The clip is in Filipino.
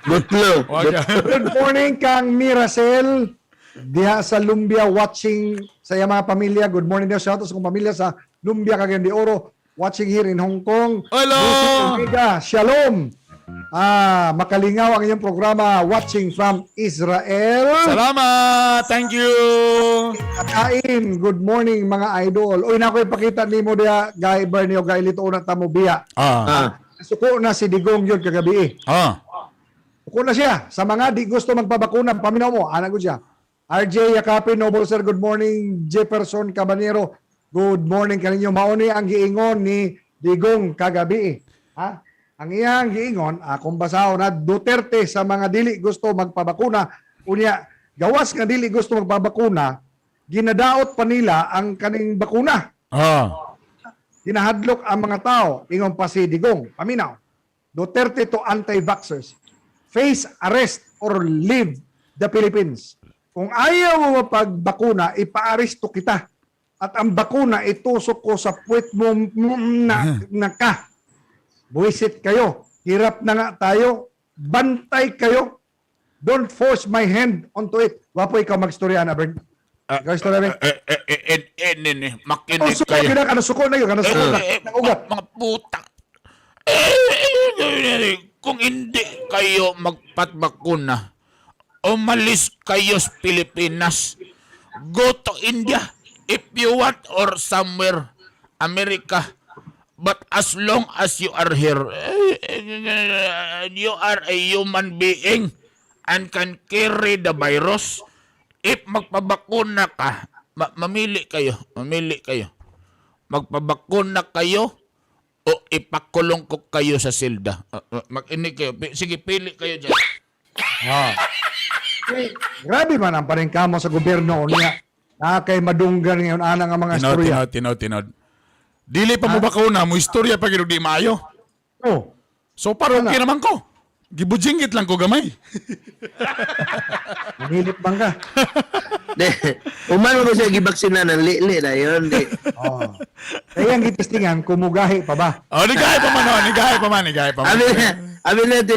Butlo. Good morning kang Miracel diha sa Lumbia watching sa iyang mga pamilya. Good morning daw sa kong pamilya sa Lumbia, Cagayan de Oro, watching here in Hong Kong. Hello! Omega, Shalom. Makalingaw ang inyong programa, watching from Israel. Salamat! Thank you! Kain, good morning mga idol. Uy, na ko ipakita ni mo diya, Guy Bernie o Guy Lito na tamo biya. Suko na si Digong yun kagabi. Suko na siya. Sa mga di gusto magpabakuna, paminaw mo, anak ko siya. RJ Yakapin, Noble Sir, good morning. Jefferson Cabanero, good morning kaninyo. Mauni ang giingon ni Digong kagabi. Ang iyang giingon, kung basaho na Duterte sa mga dili gusto magpabakuna, unya, gawas nga dili gusto magpabakuna, ginadaot pa nila ang kaning bakuna. Ginahadlok ang mga tao, ingon pa si Digong, paminaw. Duterte to anti-vaxxers, face arrest or leave the Philippines. Kung ayaw mo mapagbakuna, ipa-aresto kita. At ang bakuna, itusok ko sa puwet mo na ka. Buwisit kayo. Hirap na nga tayo. Bantay kayo. Don't force my hand onto it. Wapo ikaw mag-storya na, Bern. Ikaw istorya, Bern. Makinig Suko kayo. ka na, suko na yun. Suko na. Ugat. Mga puta. Kung hindi kayo magpatbakuna, umalis kayo sa Pilipinas. Go to India if you want or somewhere America. But as long as you are here, you are a human being and can carry the virus. If magpabakuna ka, mamili kayo. Magpabakuna kayo o ipakulong ko kayo sa silda. Makinig kayo. Sige, pili kayo dyan. Grabe man ang paningkamo sa gobyerno niya. Kay madunggan ngayon anang ang mga istorya. Tinod. Dili pa mo bakuna, mo istorya pa gino di maayo. So parang okay naman ko. Gibujingit lang ko gamay. Nilip bang ka? Umano ba siya gibaksina ng li na yun? Kaya ang gitistingan, kumugahi pa ba? Nigahay pa man. Abi na